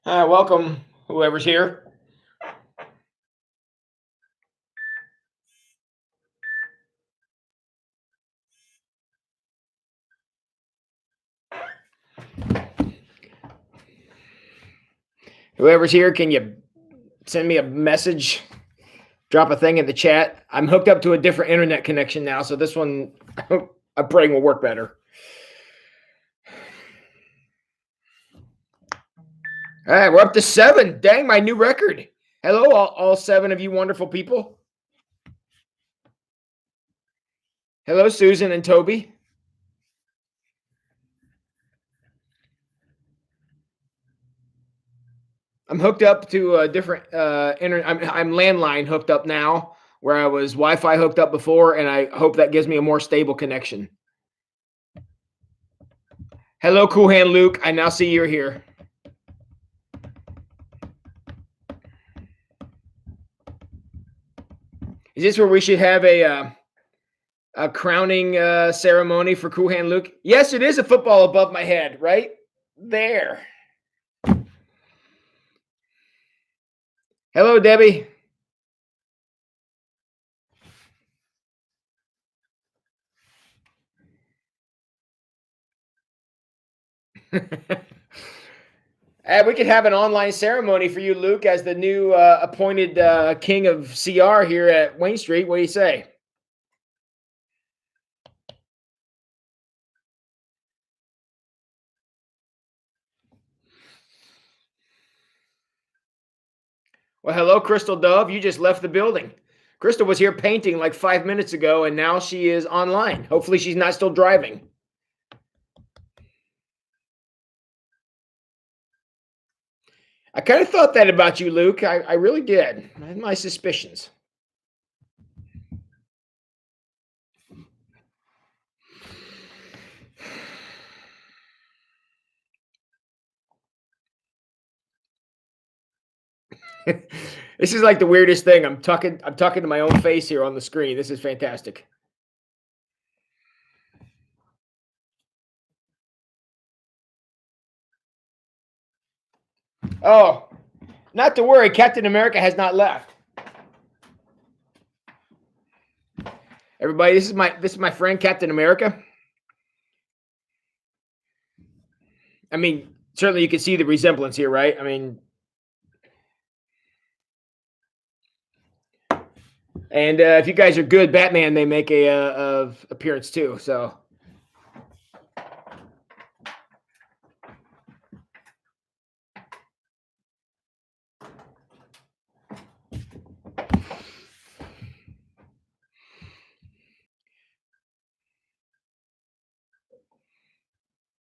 Welcome, whoever's here. Whoever's here, can you send me a message? Drop a thing in the chat. I'm hooked up to a different internet connection now, so this one I'm praying will work better. All right, we're up to 7. Dang, my new record. Hello, all 7 of you wonderful people. Hello, Susan and Toby. I'm hooked up to a different internet. I'm landline hooked up now, where I was Wi-Fi hooked up before, and I hope that gives me a more stable connection. Hello, Cool Hand Luke. I now see you're here. Is this where we should have a crowning ceremony for Cool Hand Luke? Yes, it is a football above my head, right there. Hello, Debbie. We could have an online ceremony for you, Luke, as the new appointed king of CR here at Wayne Street. What do you say? Well, hello, Crystal Dove. You just left the building. Crystal was here painting like 5 minutes ago, and now she is online. Hopefully, she's not still driving. I kind of thought that about you, Luke. I really did. I had my suspicions. This is like the weirdest thing. I'm talking to my own face here on the screen. This is fantastic. Oh, not to worry. Captain America has not left. Everybody, this is my friend Captain America. I mean, certainly you can see the resemblance here, right? I mean, and if you guys are good, Batman may make a appearance too. So.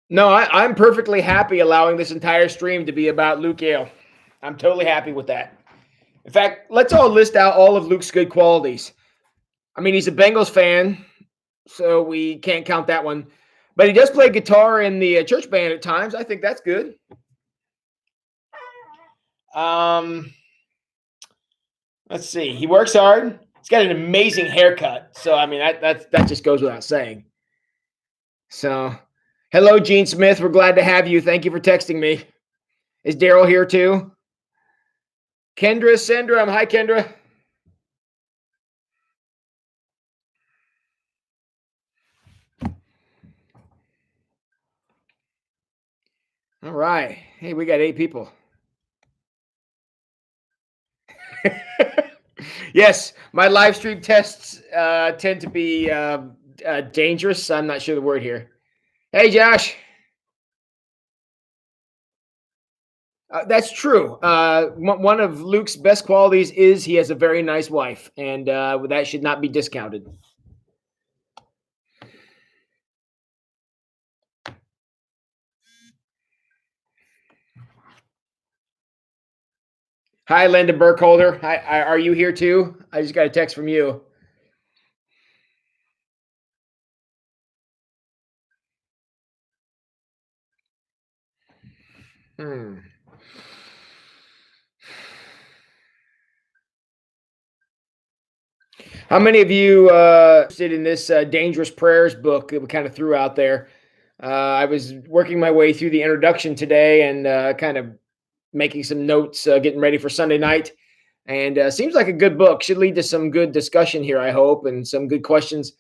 No, I'm perfectly happy allowing this entire stream to be about Luke Yale. I'm totally happy with that. In fact, let's all list out all of Luke's good qualities. I mean, he's a Bengals fan, so we can't count that one. But he does play guitar in the church band at times. I think that's good. Let's see. He works hard. He's got an amazing haircut. So I mean, that just goes without saying. So, hello, Gene Smith. We're glad to have you. Thank you for texting me. Is Daryl here too? Kendra Syndrome. Hi, Kendra. All right. Hey, we got 8 people. Yes, my live stream tests tend to be dangerous. I'm not sure the word here. Hey, Josh. That's true. One of Luke's best qualities is he has a very nice wife, and that should not be discounted. Hi, Linda Burkholder. Hi, are you here too? I just got a text from you. How many of you interested in this Dangerous Prayers book that we kind of threw out there? I was working my way through the introduction today and kind of making some notes, getting ready for Sunday night. And seems like a good book. Should lead to some good discussion here, I hope, and some good questions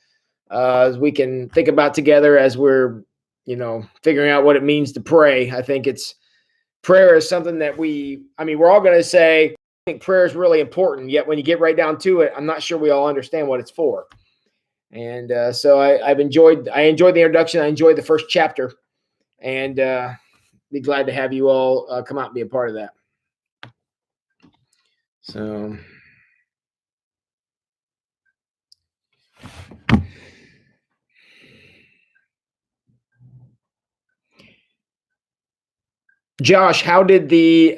as we can think about together as we're, figuring out what it means to pray. I think prayer is something that we're all going to say, I think prayer is really important. Yet when you get right down to it, I'm not sure we all understand what it's for. And so I enjoyed the introduction. I enjoyed the first chapter, and be glad to have you all come out and be a part of that. So. Josh, how did the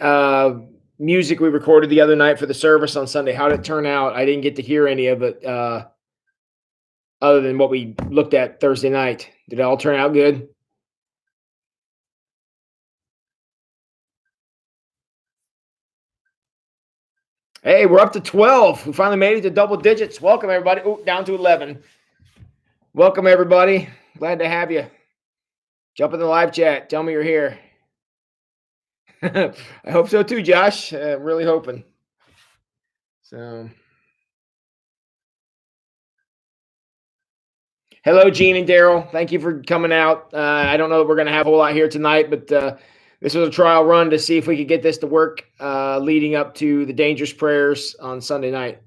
music we recorded the other night for the service on Sunday, how did it turn out? I didn't get to hear any of it other than what we looked at Thursday night. Did it all turn out good? Hey, we're up to 12. We finally made it to double digits. Welcome, everybody. Oh, down to 11. Welcome, everybody. Glad to have you. Jump in the live chat. Tell me you're here. I hope so too, Josh. I'm really hoping. So, hello, Gene and Daryl. Thank you for coming out. I don't know that we're going to have a whole lot here tonight, but this was a trial run to see if we could get this to work leading up to the dangerous prayers on Sunday night.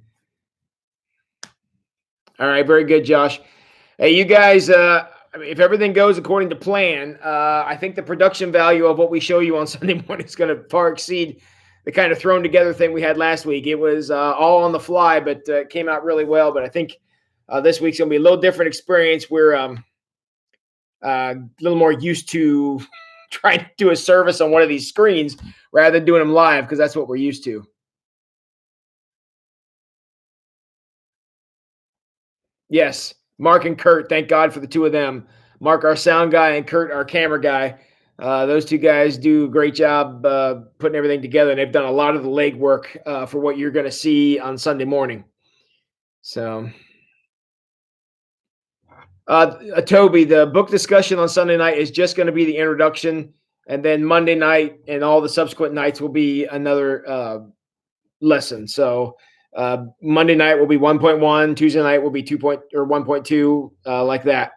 All right, very good, Josh. Hey, you guys, if everything goes according to plan, I think the production value of what we show you on Sunday morning is going to far exceed the kind of thrown together thing we had last week. It was all on the fly, but it came out really well. But I think this week's going to be a little different experience. We're a little more used to trying to do a service on one of these screens rather than doing them live, because that's what we're used to. Yes, Mark and Kurt, thank God for the two of them. Mark, our sound guy, and Kurt, our camera guy. Those two guys do a great job putting everything together, and they've done a lot of the legwork for what you're going to see on Sunday morning. So, Toby, the book discussion on Sunday night is just going to be the introduction, and then Monday night and all the subsequent nights will be another lesson. So Monday night will be 1.1, Tuesday night will be 1.2, like that.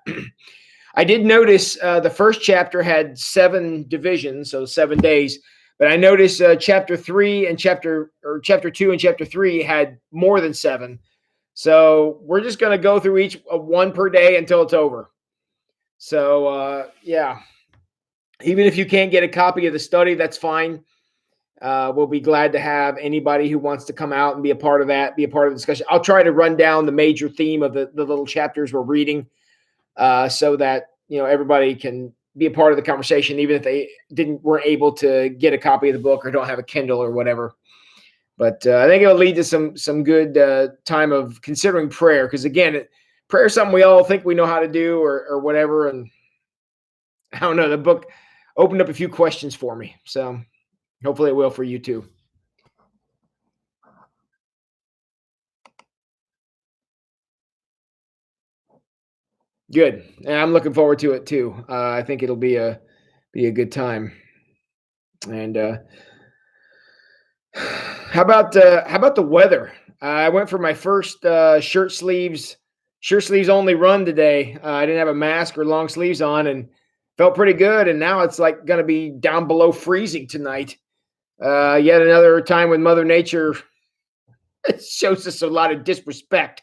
I did notice the first chapter had 7 divisions, so 7 days. But I noticed chapter 2 and chapter 3 had more than 7. So we're just going to go through each one per day until it's over. So yeah, even if you can't get a copy of the study, that's fine. We'll be glad to have anybody who wants to come out and be a part of that, be a part of the discussion. I'll try to run down the major theme of the little chapters we're reading, so that everybody can be a part of the conversation, even if they weren't able to get a copy of the book or don't have a Kindle or whatever. But I think it'll lead to some good time of considering prayer, because again, prayer is something we all think we know how to do or whatever. And I don't know, the book opened up a few questions for me, so hopefully it will for you too. Good. And I'm looking forward to it too. I think it'll be a good time. And how about the weather? I went for my first shirt sleeves only run today. I didn't have a mask or long sleeves on and felt pretty good. And now it's like going to be down below freezing tonight. Yet another time when Mother Nature shows us a lot of disrespect.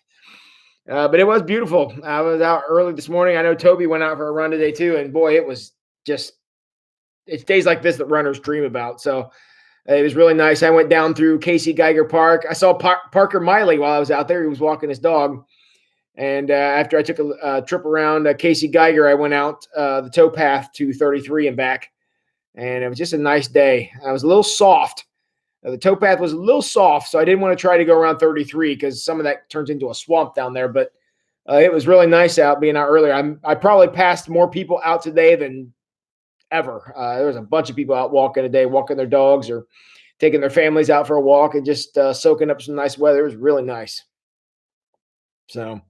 But it was beautiful. I was out early this morning. I know Toby went out for a run today too, and boy, it's days like this that runners dream about. So it was really nice. I went down through Casey Geiger Park. I saw Parker Miley while I was out there. He was walking his dog. And after I took a trip around Casey Geiger, I went out the towpath to 33 and back. And it was just a nice day. I was a little soft. The towpath was a little soft, so I didn't want to try to go around 33 because some of that turns into a swamp down there. But it was really nice being out earlier. I probably passed more people out today than ever. There was a bunch of people out walking today, walking their dogs or taking their families out for a walk and just soaking up some nice weather. It was really nice. So,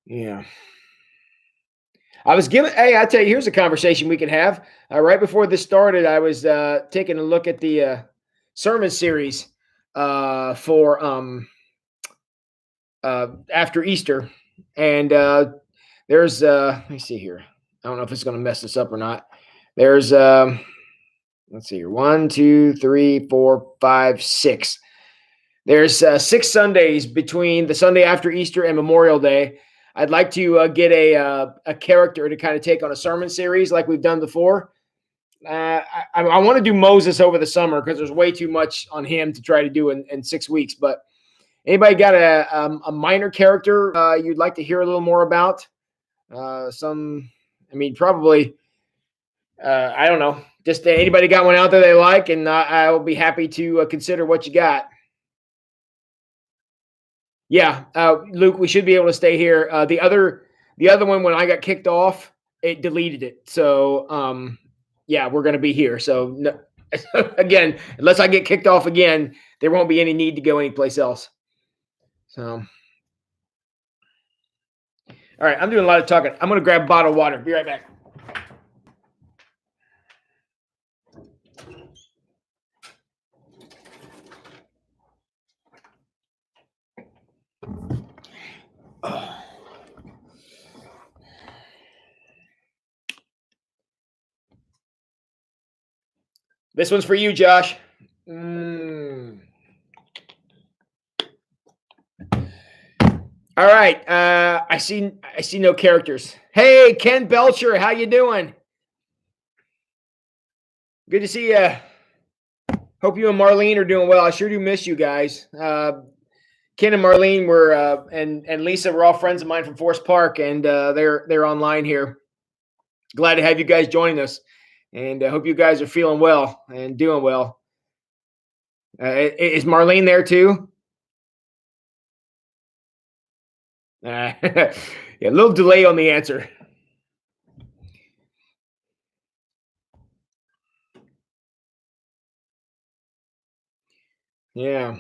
yeah. I was giving. Hey, I tell you, here's a conversation we can have. Right before this started, I was taking a look at the sermon series for after Easter, and there's let me see here. I don't know if it's going to mess this up or not. There's let's see here. 1, 2, 3, 4, 5, 6. There's 6 Sundays between the Sunday after Easter and Memorial Day. I'd like to get a character to kind of take on a sermon series like we've done before. I want to do Moses over the summer because there's way too much on him to try to do in 6 weeks. But anybody got a minor character you'd like to hear a little more about? Probably. I don't know. Just anybody got one out there they like, and I will be happy to consider what you got. Yeah, Luke, we should be able to stay here. The other one, when I got kicked off, it deleted it. So, yeah, we're going to be here. So, no, again, unless I get kicked off again, there won't be any need to go anyplace else. So, all right, I'm doing a lot of talking. I'm going to grab a bottle of water. Be right back. This one's for you, Josh. All right. I see no characters. Hey, Ken Belcher, how you doing? Good to see you. Hope you and Marlene are doing well. I sure do miss you guys. Ken and Marlene were and Lisa were all friends of mine from Forest Park, and they're online here. Glad to have you guys joining us, and I hope you guys are feeling well and doing well. Is Marlene there too? Yeah, a little delay on the answer. Yeah.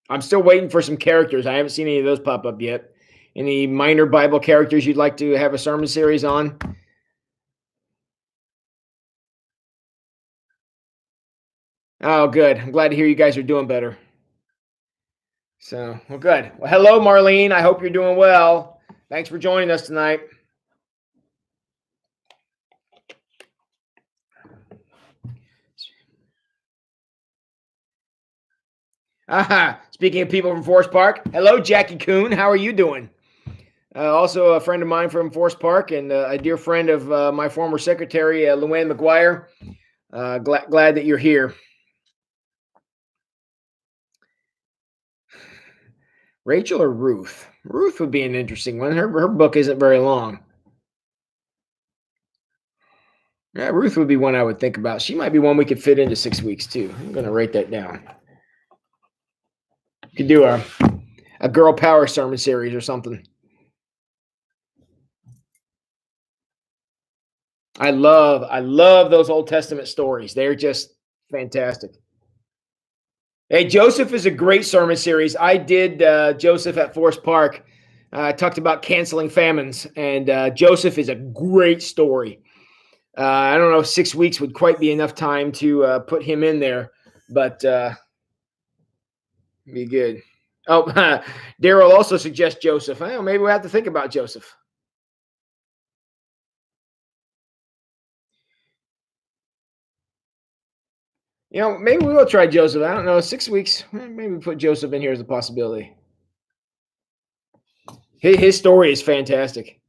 I'm still waiting for some characters. I haven't seen any of those pop up yet. Any minor Bible characters you'd like to have a sermon series on? Oh, good. I'm glad to hear you guys are doing better. So, well, good. Well, hello, Marlene. I hope you're doing well. Thanks for joining us tonight. Speaking of people from Forest Park, hello, Jackie Coon. How are you doing? Also, a friend of mine from Forest Park and a dear friend of my former secretary, Luann McGuire. Glad that you're here. Rachel or Ruth? Ruth would be an interesting one. Her book isn't very long. Yeah, Ruth would be one I would think about. She might be one we could fit into 6 weeks too. I'm going to write that down. You could do a girl power sermon series or something. I love those Old Testament stories. They're just fantastic. Hey, Joseph is a great sermon series. I did Joseph at Forest Park. I talked about canceling famines, and Joseph is a great story. I don't know if 6 weeks would quite be enough time to put him in there, but be good. Oh, Daryl also suggests Joseph. Well, maybe we'll have to think about Joseph. You know, maybe we will try Joseph. I don't know. 6 weeks. Maybe put Joseph in here as a possibility. His story is fantastic.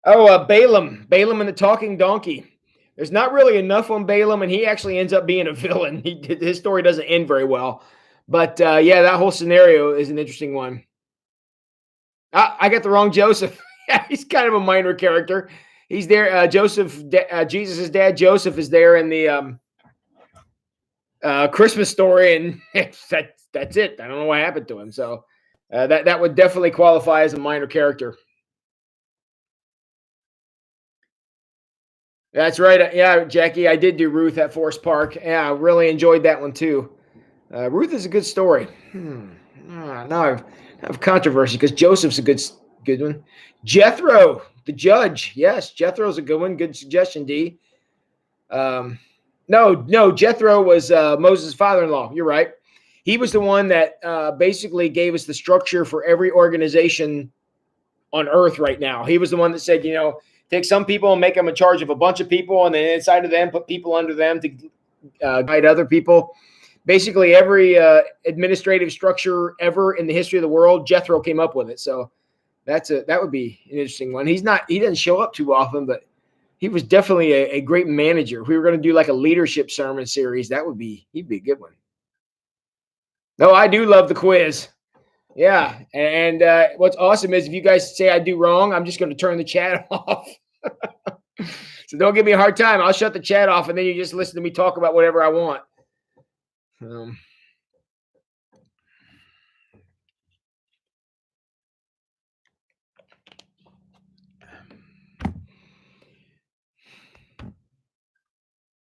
Oh, Balaam and the talking donkey. There's not really enough on Balaam, and he actually ends up being a villain. His story doesn't end very well. But yeah, that whole scenario is an interesting one. I got the wrong Joseph. He's kind of a minor character. He's there. Joseph, Jesus' dad, Joseph, is there in the Christmas story, and that's it. I don't know what happened to him. So that would definitely qualify as a minor character. That's right. Yeah, Jackie, I did do Ruth at Forest Park. Yeah, I really enjoyed that one too. Ruth is a good story. Now I have controversy because Joseph's a Good one. Jethro, the judge. Yes, Jethro's a good one. Good suggestion, D. No, Jethro was Moses' father-in-law. You're right. He was the one that basically gave us the structure for every organization on earth right now. He was the one that said, take some people and make them in charge of a bunch of people, and then inside of them, put people under them to guide other people. Basically, every administrative structure ever in the history of the world, Jethro came up with it. So that would be an interesting one. He doesn't show up too often, but he was definitely a great manager. If we were going to do like a leadership sermon series, he'd be a good one. No, I do love the quiz. Yeah. And what's awesome is if you guys say I do wrong, I'm just going to turn the chat off. So don't give me a hard time. I'll shut the chat off and then you just listen to me talk about whatever I want.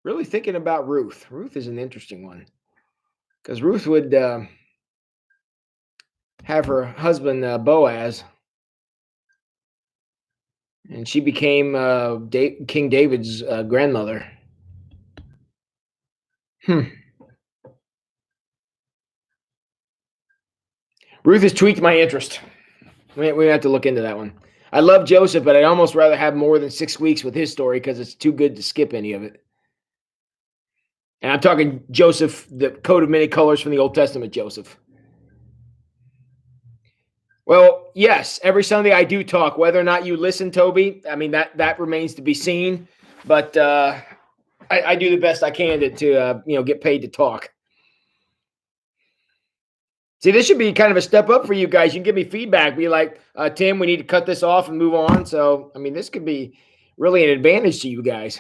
Really thinking about Ruth. Ruth is an interesting one because Ruth would have her husband Boaz, and she became King David's grandmother. Ruth has tweaked my interest. We have to look into that one. I love Joseph, but I'd almost rather have more than 6 weeks with his story because it's too good to skip any of it. And I'm talking Joseph, the coat of many colors from the Old Testament Joseph. Well, yes, every Sunday I do talk. Whether or not you listen, Toby, I mean, that remains to be seen. But I do the best I can to get paid to talk. See, this should be kind of a step up for you guys. You can give me feedback. Be like, Tim, we need to cut this off and move on. So, I mean, this could be really an advantage to you guys.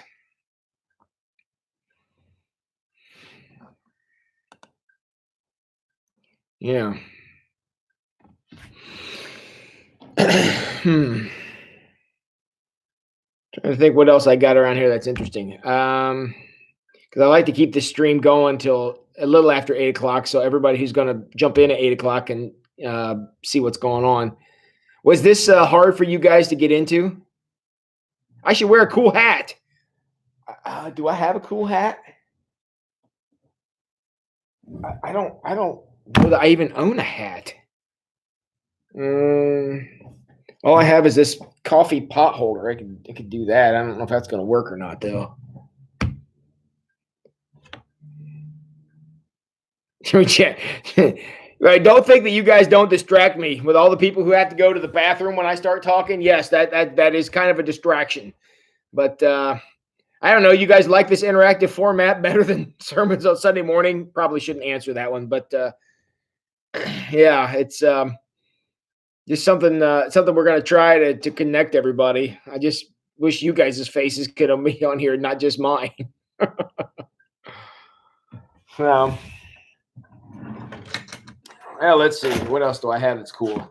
Yeah. Trying to think what else I got around here that's interesting. Because I like to keep this stream going till a little after 8 o'clock, so everybody who's going to jump in at 8 o'clock can see what's going on. Was this hard for you guys to get into? I should wear a cool hat. Do I have a cool hat? I don't know that I even own a hat. All I have is this coffee pot holder. I could do that. I don't know if that's going to work or not, though. Right, don't think that you guys don't distract me with all the people who have to go to the bathroom when I start talking. Yes, that is kind of a distraction. But I don't know. You guys like this interactive format better than sermons on Sunday morning? Probably shouldn't answer that one. But yeah, it's just something we're going to try to connect everybody. I just wish you guys' faces could be on here, not just mine. Well, let's see. What else do I have that's cool?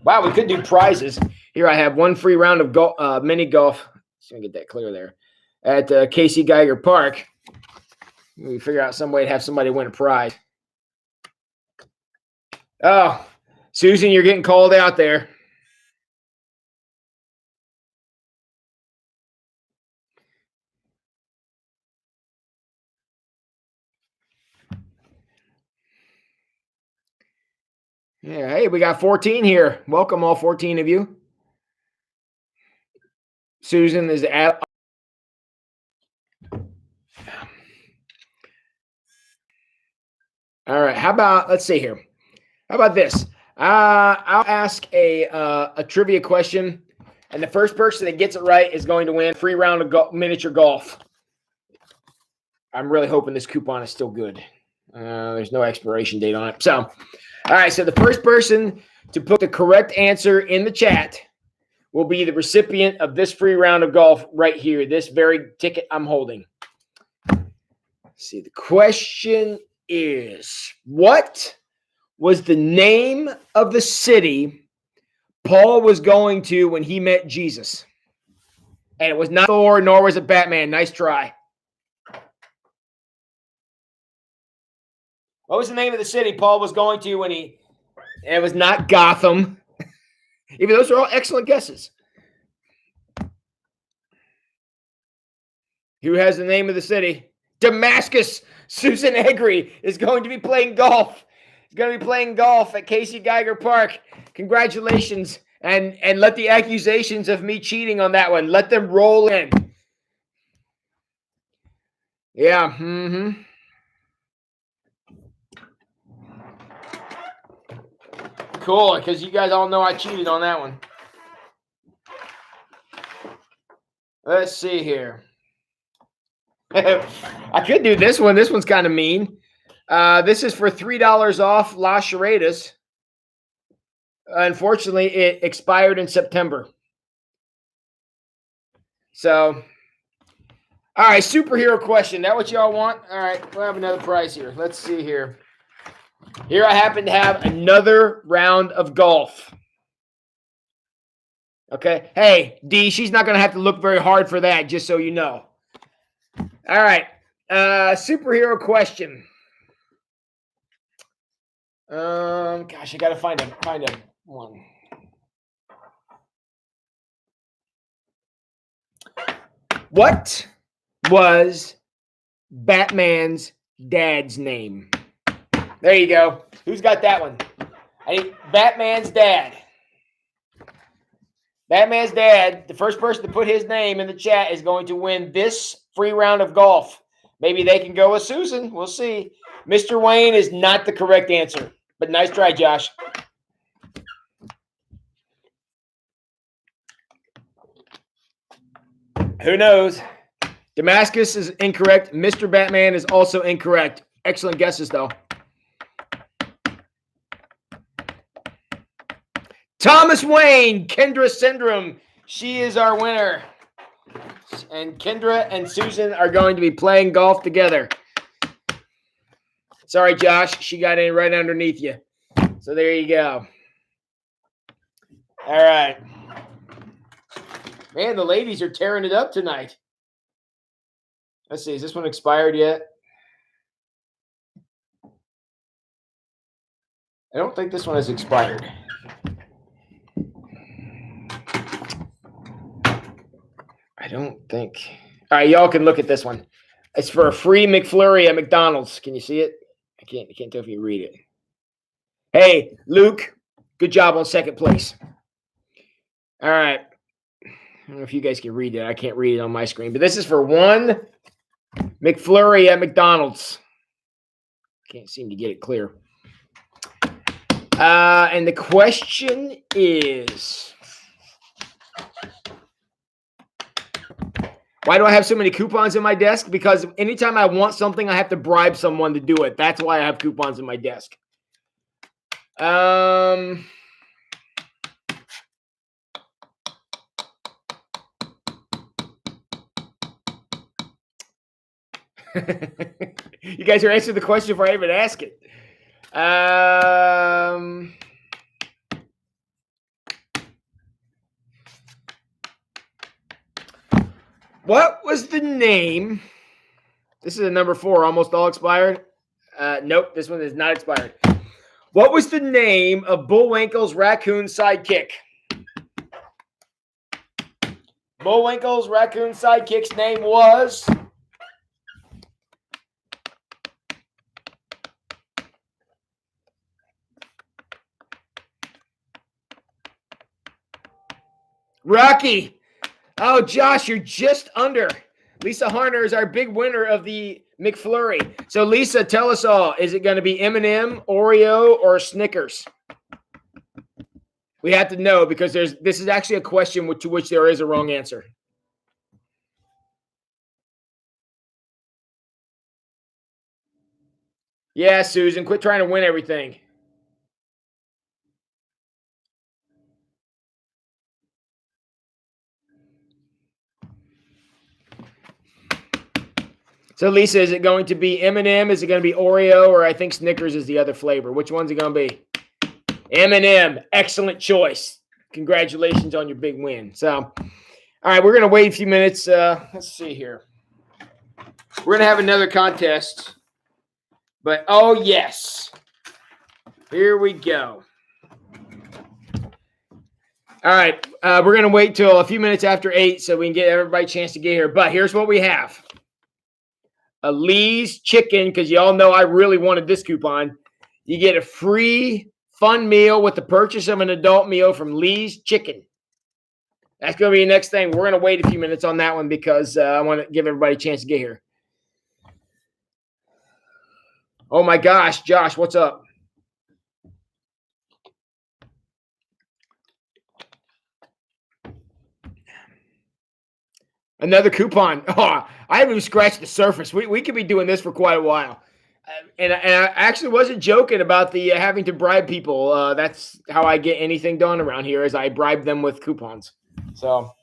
Wow, we could do prizes. Here I have one free round of mini golf. Just gonna get that clear there. At Casey Geiger Park. We figure out some way to have somebody win a prize. Oh, Susan, you're getting called out there. Yeah, hey, we got 14 here. Welcome, all 14 of you. Susan is at. All right, how about, let's see here. How about this? I'll ask a trivia question, and the first person that gets it right is going to win a free round of miniature golf. I'm really hoping this coupon is still good. There's no expiration date on it. So, all right. So the first person to put the correct answer in the chat will be the recipient of this free round of golf right here. This very ticket I'm holding. Let's see, the question is, what was the name of the city Paul was going to when he met Jesus? And it was not Thor, nor was it Batman. Nice try. What was the name of the city Paul was going to when he It was not Gotham. Even those are all excellent guesses. Who has the name of the city? Damascus. Susan Eggery is going to be playing golf. He's going to be playing golf at Casey Geiger Park. Congratulations. And let the accusations of me cheating on that one, let them roll in. Yeah. Mm-hmm. Cool, because you guys all know I cheated on that one. Let's see here. I could do this one. This one's kind of mean. This is for $3 off La Charadas. Unfortunately, it expired in September. So, all right, superhero question. That what y'all want? All right, we'll have another prize here. Let's see here. Here I happen to have another round of golf. Okay. Hey, D, she's not going to have to look very hard for that, just so you know. All right. Superhero question. Gosh, I got to find a one. What was Batman's dad's name? There you go. Who's got that one? I need Batman's dad. Batman's dad, the first person to put his name in the chat is going to win this free round of golf. Maybe they can go with Susan. We'll see. Mr. Wayne is not the correct answer, but nice try, Josh. Who knows? Damascus is incorrect. Mr. Batman is also incorrect. Excellent guesses, though. Thomas Wayne, Kendra Syndrome. She is our winner. And Kendra and Susan are going to be playing golf together. Sorry, Josh. She got in right underneath you. So there you go. All right. Man, the ladies are tearing it up tonight. Let's see. Is this one expired yet? I don't think this one has expired. I don't think. All right, y'all can look at this one. It's for a free McFlurry at McDonald's. Can you see it? I can't tell if you read it. Hey, Luke, good job on second place. All right. I don't know if you guys can read it. I can't read it on my screen, but this is for one McFlurry at McDonald's. Can't seem to get it clear. And the question is, why do I have so many coupons in my desk? Because anytime I want something, I have to bribe someone to do it. That's why I have coupons in my desk. You guys are answering the question before I even ask it. What was the name? This is a number 4, almost all expired. Nope, this one is not expired. What was the name of Bullwinkle's raccoon sidekick? Bullwinkle's raccoon sidekick's name was... Rocky. Oh, Josh, you're just under. Lisa Harner is our big winner of the McFlurry. So, Lisa, tell us all. Is it going to be M&M, Oreo, or Snickers? We have to know because this is actually a question to which there is a wrong answer. Yeah, Susan, quit trying to win everything. So, Lisa, is it going to be M&M? Is it going to be Oreo? Or I think Snickers is the other flavor. Which one's it going to be? M&M. Excellent choice. Congratulations on your big win. So, all right, we're going to wait a few minutes. Let's see here. We're going to have another contest. But, oh, yes. Here we go. All right. We're going to wait till a few minutes after 8 so we can get everybody a chance to get here. But here's what we have. A Lee's chicken, because y'all know I really wanted this coupon. You get a free fun meal with the purchase of an adult meal from Lee's Chicken. That's going to be the next thing. We're going to wait a few minutes on that one because I want to give everybody a chance to get here. Oh my gosh, Josh, what's up? Another coupon. Oh, I haven't even scratched the surface. We could be doing this for quite a while. And I actually wasn't joking about the having to bribe people. That's how I get anything done around here is I bribe them with coupons. So. All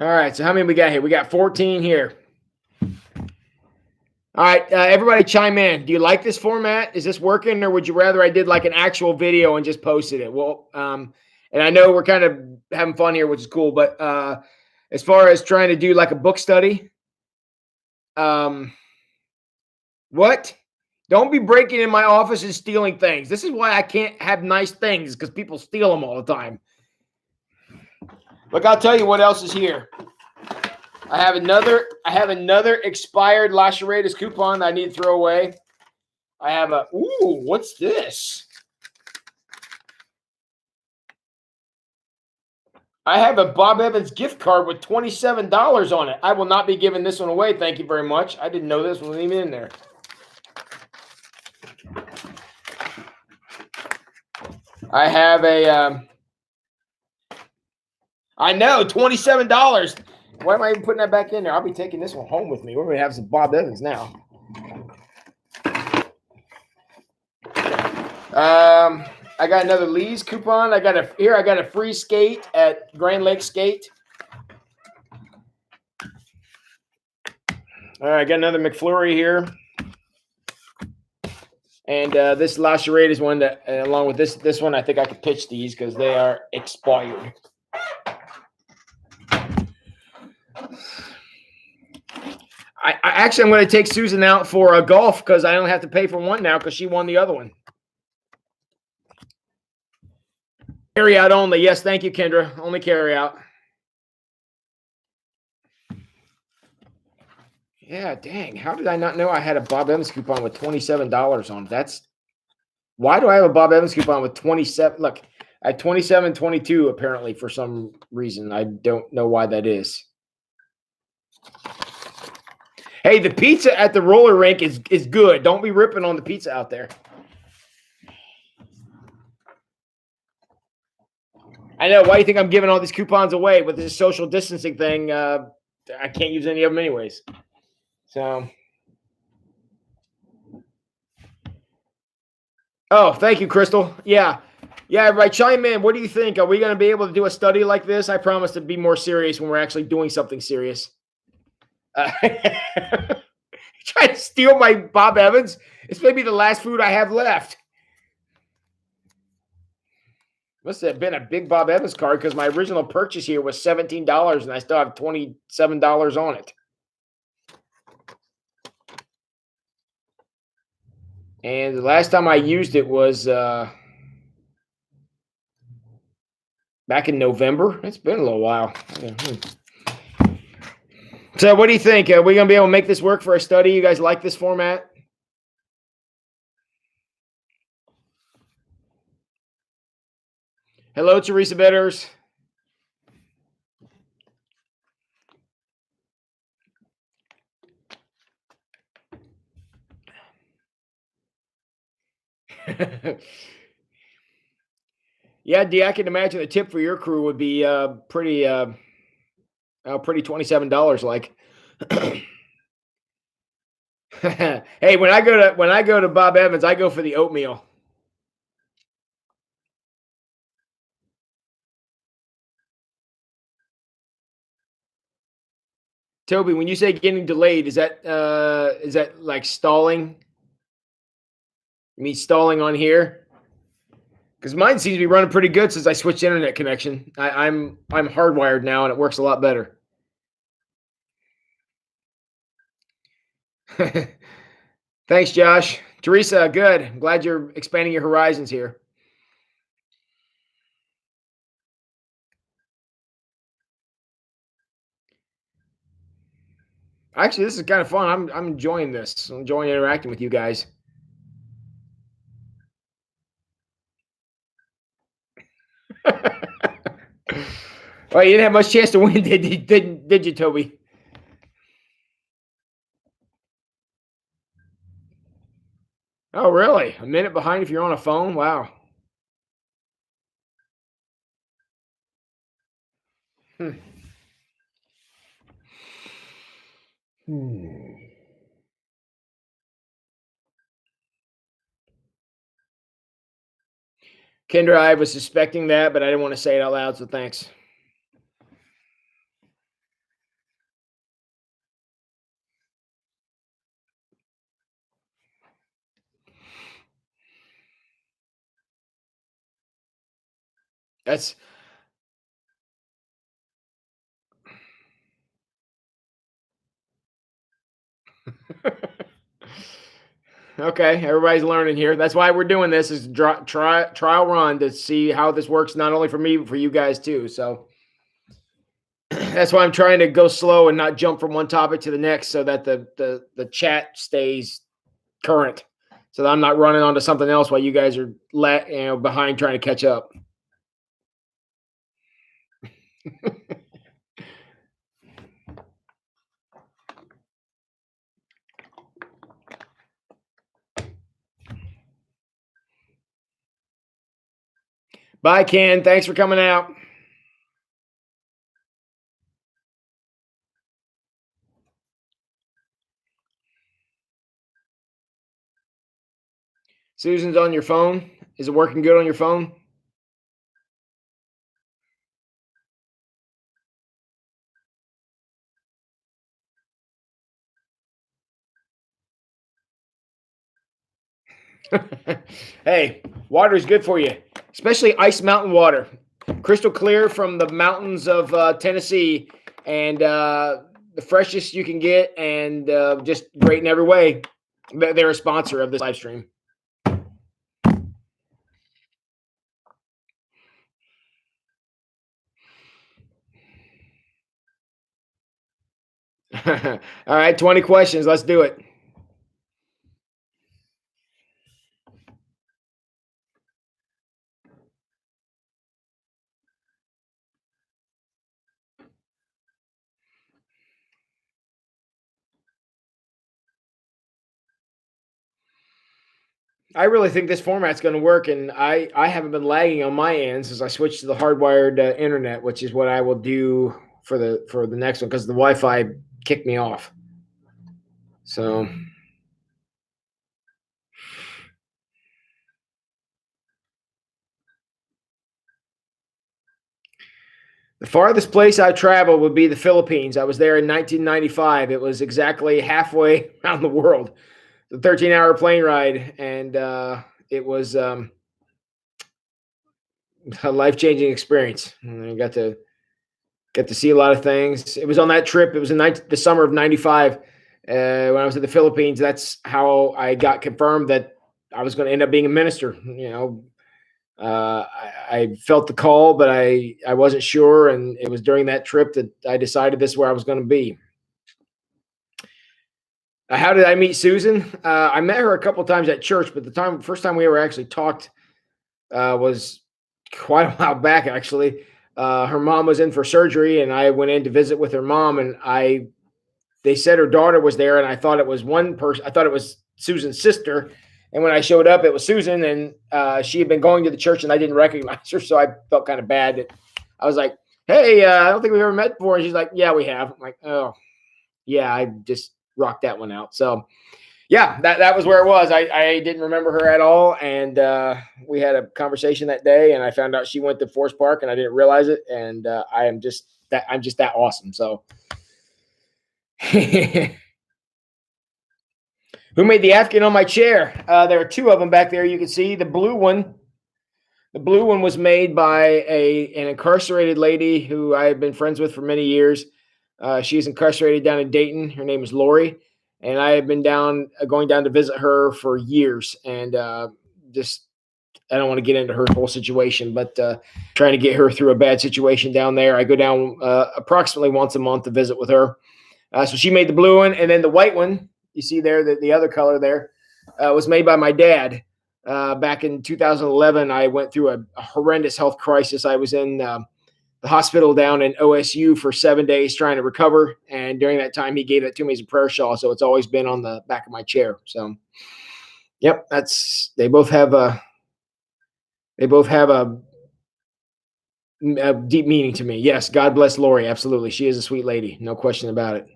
right. So how many we got here? We got 14 here. All right, everybody chime in. Do you like this format? Is this working, or would you rather I did like an actual video and just posted it? Well, and I know we're kind of having fun here, which is cool, but as far as trying to do like a book study, what? Don't be breaking in my office and stealing things. This is why I can't have nice things because people steal them all the time. Look, I'll tell you what else is here. I have another expired La Charadas coupon that I need to throw away. I have what's this? I have a Bob Evans gift card with $27 on it. I will not be giving this one away. Thank you very much. I didn't know this one wasn't even in there. I have I know, $27. Why am I even putting that back in there? I'll be taking this one home with me. We're going to have some Bob Evans now. I got another Lee's coupon. I got a free skate at Grand Lake Skate. All right, I got another McFlurry here. And this La Charadas one that, along with this one, I think I could pitch these because they are expired. I'm going to take Susan out for golf because I don't have to pay for one now because she won the other one. Carry out only. Yes, thank you, Kendra. Only carry out. Yeah, dang. How did I not know I had a Bob Evans coupon with $27 on it? Why do I have a Bob Evans coupon with 27? Look, I had 27.22 apparently for some reason. I don't know why that is. Hey, the pizza at the roller rink is good. Don't be ripping on the pizza out there. I know. Why do you think I'm giving all these coupons away with this social distancing thing? I can't use any of them anyways. So. Oh, thank you, Crystal. Yeah, everybody chime in. What do you think? Are we going to be able to do a study like this? I promise to be more serious when we're actually doing something serious. Try to steal my Bob Evans. It's maybe the last food I have left. Must have been a big Bob Evans card because my original purchase here was $17 and I still have $27 on it. And the last time I used it was back in November. It's been a little while. So what do you think? Are we going to be able to make this work for a study? You guys like this format? Hello, Teresa Bitters. Yeah, Dee, I can imagine the tip for your crew would be pretty $27 like. Hey, when I go to Bob Evans, I go for the oatmeal. Toby, when you say getting delayed, is that like stalling? You mean stalling on here? Because mine seems to be running pretty good since I switched internet connection. I'm hardwired now, and it works a lot better. Thanks, Josh. Teresa, good. I'm glad you're expanding your horizons here. Actually, this is kind of fun. I'm enjoying this. I'm enjoying interacting with you guys. Well, you didn't have much chance to win, did you, Toby? Oh, really? A minute behind if you're on a phone? Wow. Hmm. Hmm. Kendra, I was suspecting that, but I didn't want to say it out loud, so thanks. That's okay. Everybody's learning here. That's why we're doing this is trial run to see how this works, not only for me but for you guys too. So that's why I'm trying to go slow and not jump from one topic to the next, so that the chat stays current, so that I'm not running onto something else while you guys are behind trying to catch up. Bye, Ken. Thanks for coming out. Susan's on your phone. Is it working good on your phone? Hey, water is good for you, especially ice mountain water, crystal clear from the mountains of Tennessee, and the freshest you can get, and just great in every way. They're a sponsor of this live stream. All right, 20 questions. Let's do it. I really think this format's going to work, and I haven't been lagging on my end since I switched to the hardwired internet, which is what I will do for the next one because the Wi-Fi kicked me off. So the farthest place I traveled would be the Philippines. I was there in 1995. It was exactly halfway around the world. The 13-hour plane ride, and it was a life-changing experience. And I got to see a lot of things. It was on that trip. It was in the summer of '95 when I was in the Philippines. That's how I got confirmed that I was going to end up being a minister. I felt the call, but I wasn't sure, and it was during that trip that I decided this is where I was going to be. How did I meet Susan? I met her a couple of times at church, but the first time we ever actually talked was quite a while back. Actually, her mom was in for surgery, and I went in to visit with her mom, and they said her daughter was there, and I thought it was one person. I thought it was Susan's sister. And when I showed up, it was Susan, and she had been going to the church, and I didn't recognize her, so I felt kind of bad. I was like, "Hey, I don't think we've ever met before." And she's like, "Yeah, we have." I'm like, "Oh, yeah, I just rocked that one out." So, yeah, that was where it was. I didn't remember her at all, and we had a conversation that day, and I found out she went to Forest Park, and I didn't realize it. And I'm just that awesome. So. Who made the Afghan on my chair? There are two of them back there. You can see the blue one. The blue one was made by an incarcerated lady who I have been friends with for many years. She's incarcerated down in Dayton. Her name is Lori, and I have been going down to visit her for years, and just I don't want to get into her whole situation, but trying to get her through a bad situation down there. I go down approximately once a month to visit with her. So she made the blue one, and then the white one you see there, the other color there, was made by my dad. Back in 2011, I went through a horrendous health crisis. I was in the hospital down in OSU for 7 days trying to recover, and during that time, he gave that to me as a prayer shawl. So it's always been on the back of my chair. So, yep, they both have a deep meaning to me. Yes, God bless Lori. Absolutely, she is a sweet lady, no question about it.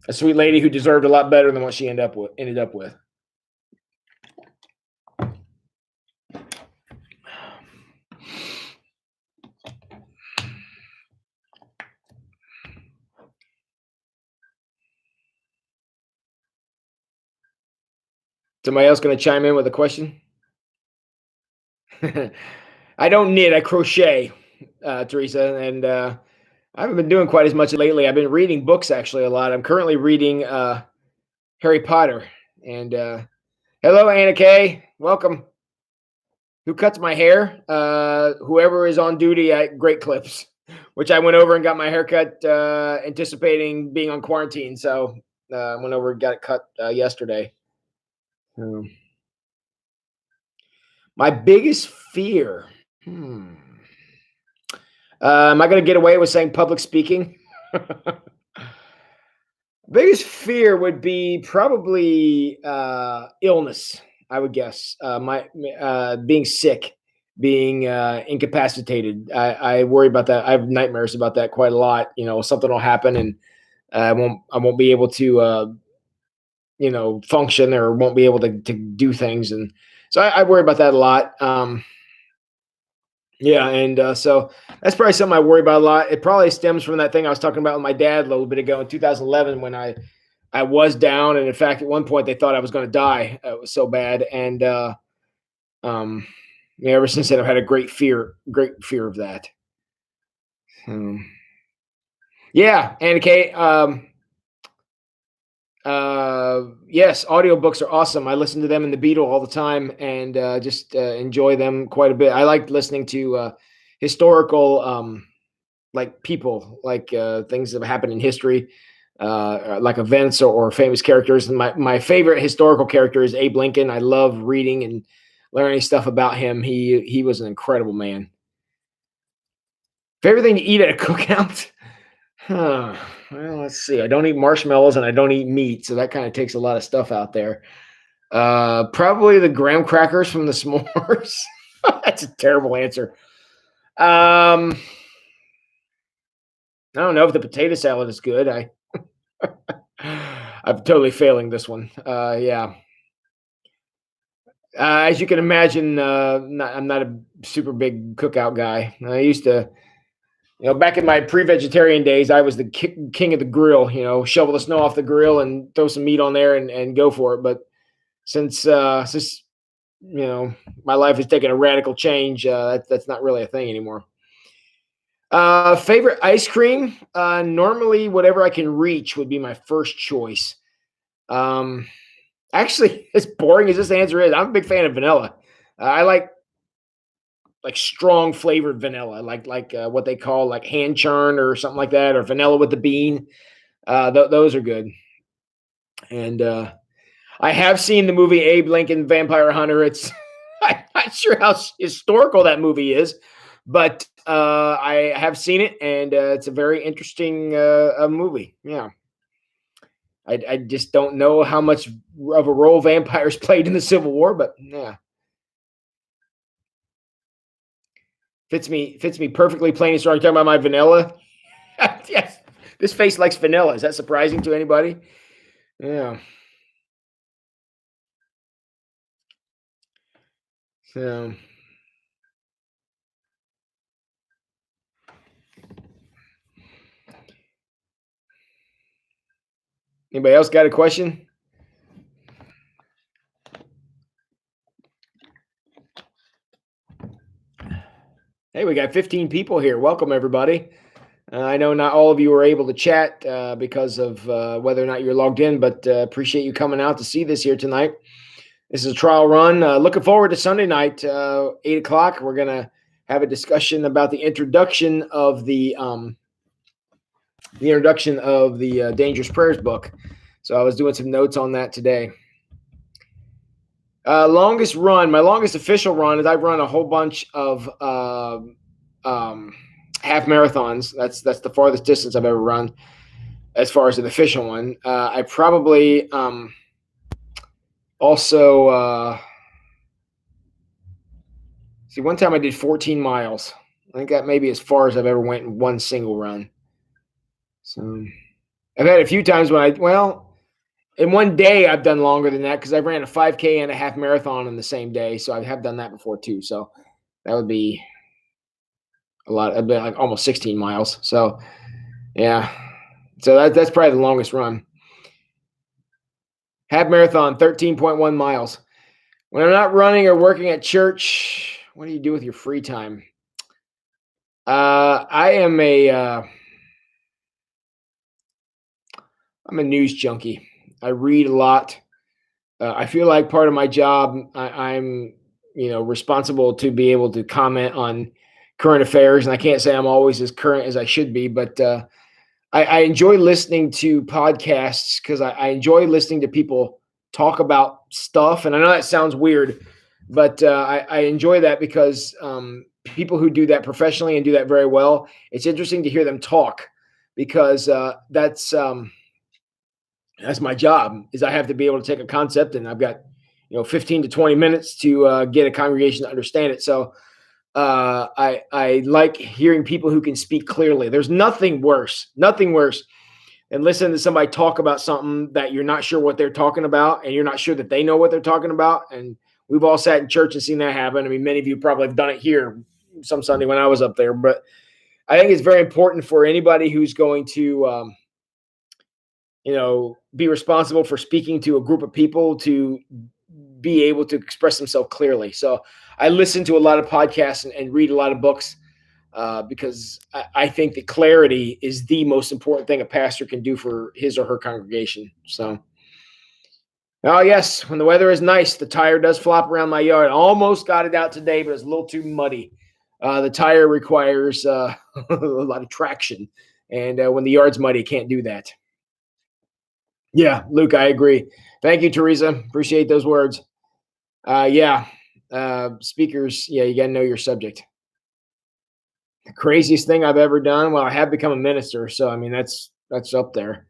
A sweet lady who deserved a lot better than what she ended up with. Somebody else going to chime in with a question? I don't knit. I crochet, Teresa, and I haven't been doing quite as much lately. I've been reading books actually a lot. I'm currently reading Harry Potter. And hello, Anna Kay. Welcome. Who cuts my hair? Whoever is on duty at Great Clips, which I went over and got my haircut anticipating being on quarantine. So I went over and got it cut yesterday. My biggest fear. Am I going to get away with saying public speaking? Biggest fear would be probably illness. I would guess being sick, being incapacitated. I worry about that. I have nightmares about that quite a lot. Something will happen and I won't be able to function, or won't be able to do things, and so I worry about that a lot. Yeah, and so that's probably something I worry about a lot. It probably stems from that thing I was talking about with my dad a little bit ago in 2011 when I was down, and in fact, at one point they thought I was going to die. It was so bad, and ever since then I've had a great fear of that. Yeah, and Kate. Yes, audiobooks are awesome. I listen to them in the Beetle all the time, and just enjoy them quite a bit. I like listening to historical like people, like things that have happened in history, like events or famous characters. And my favorite historical character is Abe Lincoln. I love reading and learning stuff about him. He was an incredible man. Favorite thing to eat at a cookout? Huh. Well, let's see. I don't eat marshmallows and I don't eat meat, so that kind of takes a lot of stuff out there. Probably the graham crackers from the s'mores. That's a terrible answer. I don't know if the potato salad is good. I'm totally failing this one. Yeah. As you can imagine, I'm not a super big cookout guy. I used to, back in my pre-vegetarian days, I was the king of the grill. Shovel the snow off the grill and throw some meat on there and go for it. But since my life has taken a radical change, that's not really a thing anymore. Favorite ice cream? Normally, whatever I can reach would be my first choice. Actually, as boring as this answer is, I'm a big fan of vanilla. I like strong flavored vanilla, like what they call like hand churn or something like that, or vanilla with the bean. Those are good. And I have seen the movie Abe Lincoln Vampire Hunter. It's I'm not sure how historical that movie is, but I have seen it, and it's a very interesting movie. Yeah. I just don't know how much of a role vampires played in the Civil War, but yeah. Fits me perfectly plain and strong. Talking about my vanilla. Yes. This face likes vanilla. Is that surprising to anybody? Yeah. So anybody else got a question? Hey, we got 15 people here. Welcome, everybody. I know not all of you were able to chat because of whether or not you're logged in, but appreciate you coming out to see this here tonight. This is a trial run. Looking forward to Sunday night, 8 o'clock. We're gonna have a discussion about the introduction of the Dangerous Prayers book. So I was doing some notes on that today. Longest run, my longest official run is I've run a whole bunch of half marathons. That's the farthest distance I've ever run as far as an official one. I probably also see one time I did 14 miles. I think that may be as far as I've ever went in one single run. So I've had a few times when in one day I've done longer than that because I ran a 5K and a half marathon in the same day. So I have done that before too. So that would be a lot. I've been like almost 16 miles. So yeah. So that's probably the longest run. Half marathon, 13.1 miles. When I'm not running or working at church, what do you do with your free time? I'm a news junkie. I read a lot. I feel like part of my job, I'm responsible to be able to comment on current affairs, and I can't say I'm always as current as I should be, but I enjoy listening to podcasts because I enjoy listening to people talk about stuff. And I know that sounds weird, but I enjoy that because people who do that professionally and do that very well, it's interesting to hear them talk because that's my job. Is I have to be able to take a concept, and I've got 15 to 20 minutes to get a congregation to understand it. So I like hearing people who can speak clearly. There's nothing worse than listening to somebody talk about something that you're not sure what they're talking about, and you're not sure that they know what they're talking about. And we've all sat in church and seen that happen. I mean, many of you probably have done it here some Sunday when I was up there, but I think it's very important for anybody who's going to, be responsible for speaking to a group of people to be able to express themselves clearly. So I listen to a lot of podcasts and read a lot of books because I think that clarity is the most important thing a pastor can do for his or her congregation. So, oh yes, when the weather is nice, the tire does flop around my yard. I almost got it out today, but it's a little too muddy. The tire requires a lot of traction, and when the yard's muddy, it can't do that. Yeah, Luke, I agree. Thank you, Teresa. Appreciate those words. Yeah, speakers. Yeah, you got to know your subject. The craziest thing I've ever done. Well, I have become a minister, so I mean that's up there.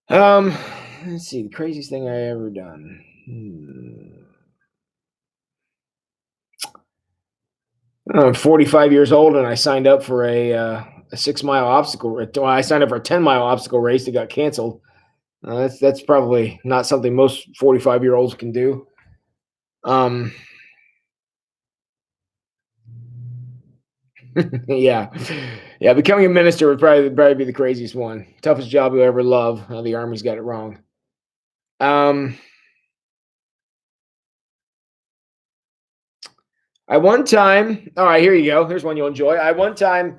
Um, let's see. The craziest thing I ever done. I'm 45 years old, and I signed up for a 6 mile obstacle. Well, I signed up for a 10 mile obstacle race that got canceled. That's probably not something most 45-year-olds can do. Um, yeah, yeah. Becoming a minister would probably be the craziest one. Toughest job you'll ever love. The Army's got it wrong. Um, I one time. All right, here you go. Here's one you'll enjoy. I one time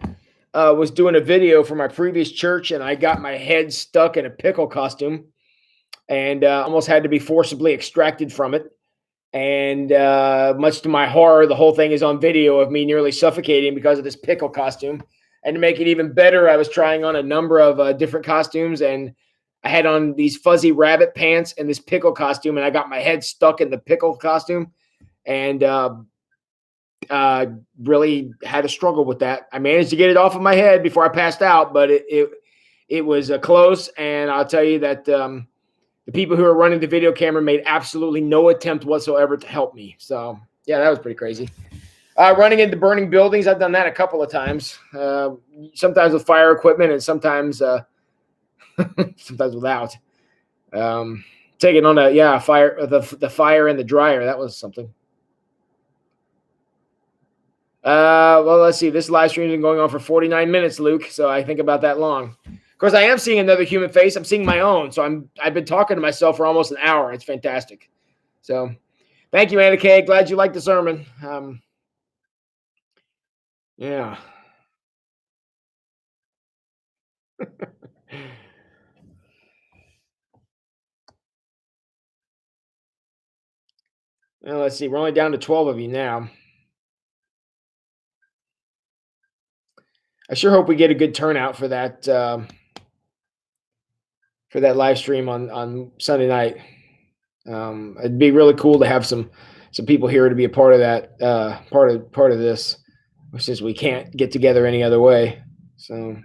was doing a video for my previous church, and I got my head stuck in a pickle costume, and almost had to be forcibly extracted from it. And much to my horror, the whole thing is on video of me nearly suffocating because of this pickle costume. And to make it even better, I was trying on a number of different costumes, and I had on these fuzzy rabbit pants and this pickle costume, and I got my head stuck in the pickle costume, and really had to struggle with that. I managed to get it off of my head before I passed out, but it was close. And I'll tell you that the people who are running the video camera made absolutely no attempt whatsoever to help me. So yeah, that was pretty crazy. Running into burning buildings, I've done that a couple of times. Sometimes with fire equipment, and sometimes sometimes without. Taking on fire, the fire and the dryer. That was something. Well, let's see. This live stream has been going on for 49 minutes, Luke. So I think about that long. Of course, I am seeing another human face. I'm seeing my own. So I've been talking to myself for almost an hour. It's fantastic. So thank you, Anna Kay. Glad you liked the sermon. Yeah. Well, let's see. We're only down to 12 of you now. I sure hope we get a good turnout for that live stream on Sunday night. It'd be really cool to have some people here to be a part of that part of this, since we can't get together any other way. So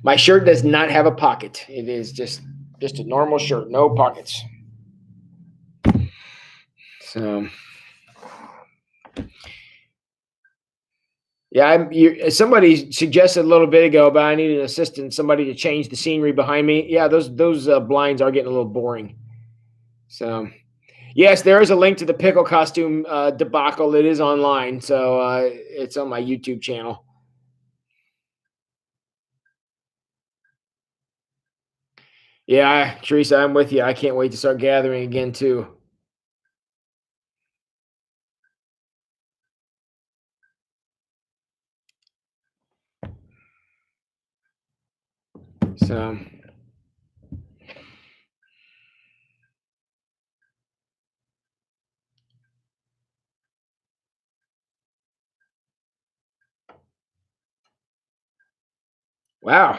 my shirt does not have a pocket. It is just a normal shirt, no pockets. So yeah, somebody suggested a little bit ago, but I need an assistant, somebody to change the scenery behind me. Yeah, those blinds are getting a little boring. So yes, there is a link to the pickle costume debacle. It is online, so it's on my YouTube channel. Yeah, Teresa, I'm with you. I can't wait to start gathering again too. So wow,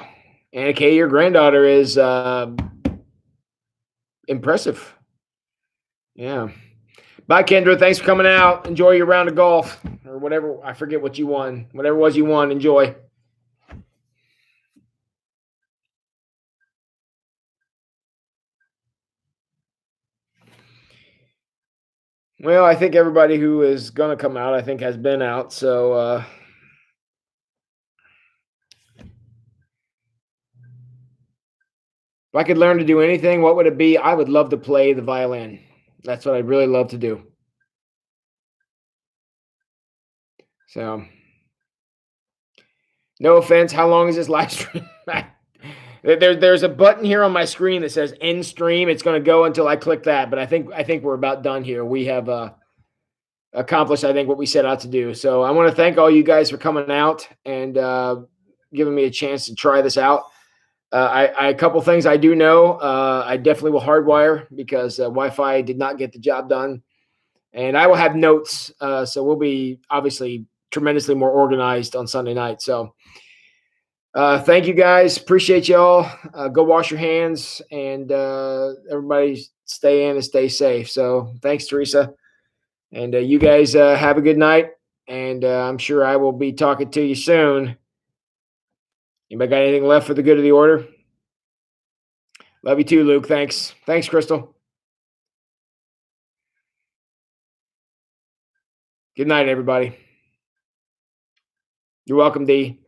Anna Kay, your granddaughter is impressive. Yeah. Bye, Kendra. Thanks for coming out. Enjoy your round of golf or whatever. I forget what you won. Whatever it was you won, enjoy. Well, I think everybody who is going to come out, I think, has been out. So if I could learn to do anything, what would it be? I would love to play the violin. That's what I'd really love to do. So, no offense. How long is this live stream? There's a button here on my screen that says end stream. It's going to go until I click that, but I think we're about done here. We have accomplished, I think, what we set out to do. So I want to thank all you guys for coming out and giving me a chance to try this out. A couple things I do know. I definitely will hardwire because Wi-Fi did not get the job done, and I will have notes. So we'll be obviously tremendously more organized on Sunday night. So thank you guys. Appreciate y'all. Go wash your hands, and everybody stay in and stay safe. So thanks, Teresa. And you guys have a good night. And I'm sure I will be talking to you soon. Anybody got anything left for the good of the order? Love you too, Luke. Thanks. Thanks, Crystal. Good night, everybody. You're welcome, D.